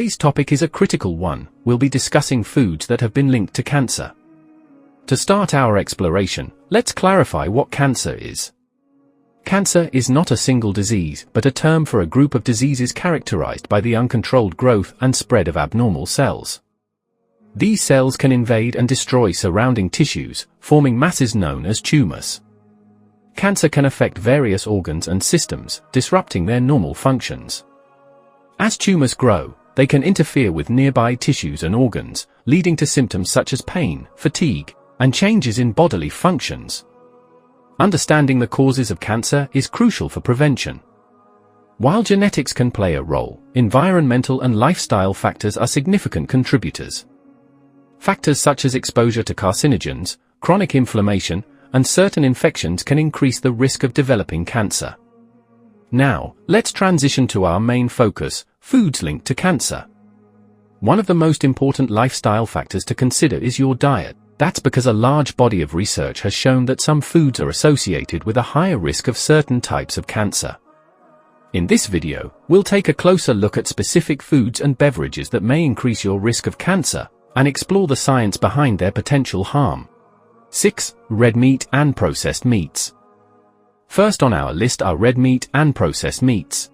Today's topic is a critical one. We'll be discussing foods that have been linked to cancer. To start our exploration, let's clarify what cancer is. Cancer is not a single disease, but a term for a group of diseases characterized by the uncontrolled growth and spread of abnormal cells. These cells can invade and destroy surrounding tissues, forming masses known as tumors. Cancer can affect various organs and systems, disrupting their normal functions. As tumors grow, they can interfere with nearby tissues and organs, leading to symptoms such as pain, fatigue, and changes in bodily functions. Understanding the causes of cancer is crucial for prevention. While genetics can play a role, environmental and lifestyle factors are significant contributors. Factors such as exposure to carcinogens, chronic inflammation, and certain infections can increase the risk of developing cancer. Now, let's transition to our main focus: foods linked to cancer. One of the most important lifestyle factors to consider is your diet. That's because a large body of research has shown that some foods are associated with a higher risk of certain types of cancer. In this video, we'll take a closer look at specific foods and beverages that may increase your risk of cancer, and explore the science behind their potential harm. 6. Red meat and processed meats. First on our list are red meat and processed meats.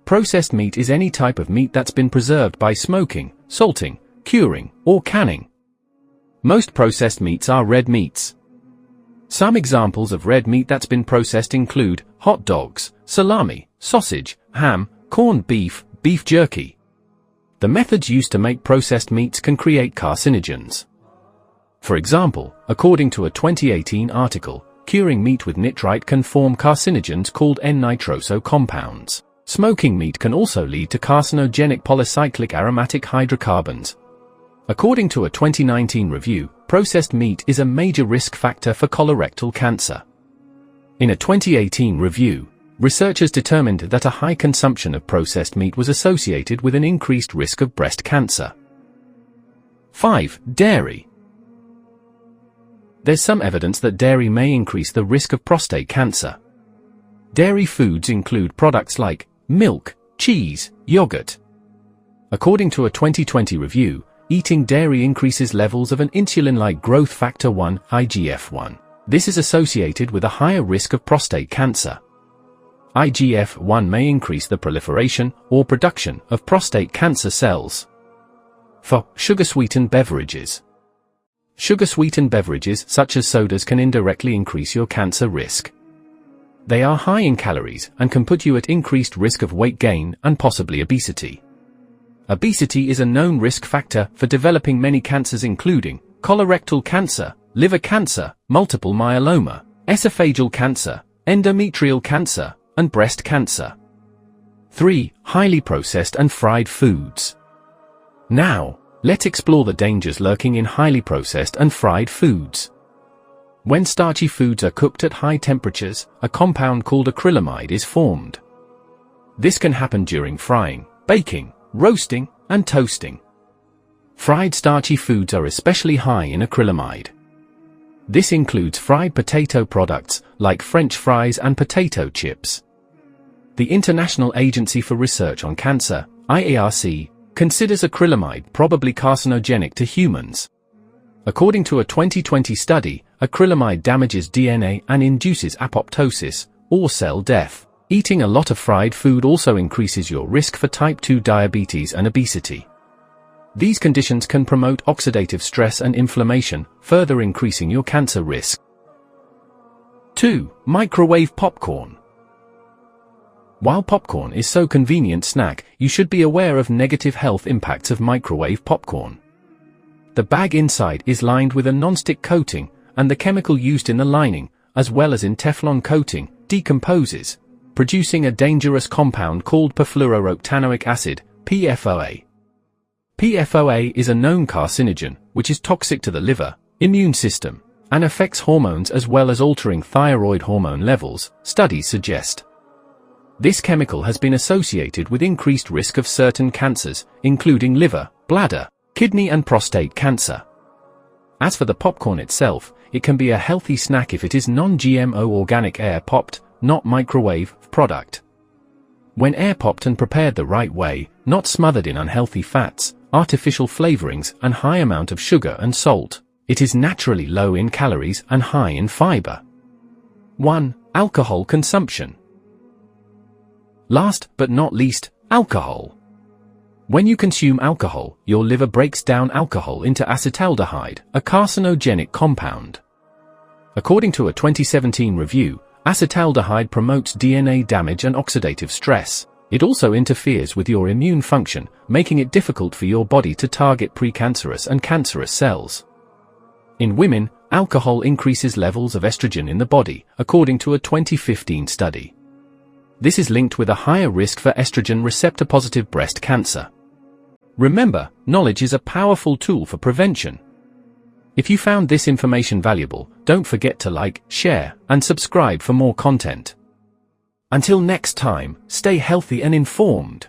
Processed meat is any type of meat that's been preserved by smoking, salting, curing, or canning. Most processed meats are red meats. Some examples of red meat that's been processed include hot dogs, salami, sausage, ham, corned beef, beef jerky. The methods used to make processed meats can create carcinogens. For example, according to a 2018 article, curing meat with nitrite can form carcinogens called N-nitroso compounds. Smoking meat can also lead to carcinogenic polycyclic aromatic hydrocarbons. According to a 2019 review, processed meat is a major risk factor for colorectal cancer. In a 2018 review, researchers determined that a high consumption of processed meat was associated with an increased risk of breast cancer. 5. Dairy. There's some evidence that dairy may increase the risk of prostate cancer. Dairy foods include products like milk, cheese, yogurt. According to a 2020 review, eating dairy increases levels of an insulin-like growth factor 1, IGF-1. This is associated with a higher risk of prostate cancer. IGF-1 may increase the proliferation or production of prostate cancer cells. 4. Sugar-sweetened beverages. Sugar-sweetened beverages such as sodas can indirectly increase your cancer risk. They are high in calories and can put you at increased risk of weight gain and possibly obesity. Obesity is a known risk factor for developing many cancers including colorectal cancer, liver cancer, multiple myeloma, esophageal cancer, endometrial cancer, and breast cancer. 3. Highly processed and fried foods. Now, let's explore the dangers lurking in highly processed and fried foods. When starchy foods are cooked at high temperatures, a compound called acrylamide is formed. This can happen during frying, baking, roasting, and toasting. Fried starchy foods are especially high in acrylamide. This includes fried potato products like French fries and potato chips. The International Agency for Research on Cancer, IARC, considers acrylamide probably carcinogenic to humans. According to a 2020 study, acrylamide damages DNA and induces apoptosis, or cell death. Eating a lot of fried food also increases your risk for type 2 diabetes and obesity. These conditions can promote oxidative stress and inflammation, further increasing your cancer risk. 2. Microwave popcorn. While popcorn is so convenient snack, you should be aware of negative health impacts of microwave popcorn. The bag inside is lined with a non-stick coating, and the chemical used in the lining, as well as in Teflon coating, decomposes, producing a dangerous compound called perfluorooctanoic acid, PFOA. PFOA is a known carcinogen, which is toxic to the liver, immune system, and affects hormones as well as altering thyroid hormone levels, studies suggest. This chemical has been associated with increased risk of certain cancers, including liver, bladder, kidney and prostate cancer. As for the popcorn itself, it can be a healthy snack if it is non-GMO organic air-popped, not microwave, product. When air-popped and prepared the right way, not smothered in unhealthy fats, artificial flavorings, and high amount of sugar and salt, it is naturally low in calories and high in fiber. 1. Alcohol consumption. Last but not least, alcohol. When you consume alcohol, your liver breaks down alcohol into acetaldehyde, a carcinogenic compound. According to a 2017 review, acetaldehyde promotes DNA damage and oxidative stress. It also interferes with your immune function, making it difficult for your body to target precancerous and cancerous cells. In women, alcohol increases levels of estrogen in the body, according to a 2015 study. This is linked with a higher risk for estrogen receptor-positive breast cancer. Remember, knowledge is a powerful tool for prevention. If you found this information valuable, don't forget to like, share, and subscribe for more content. Until next time, stay healthy and informed.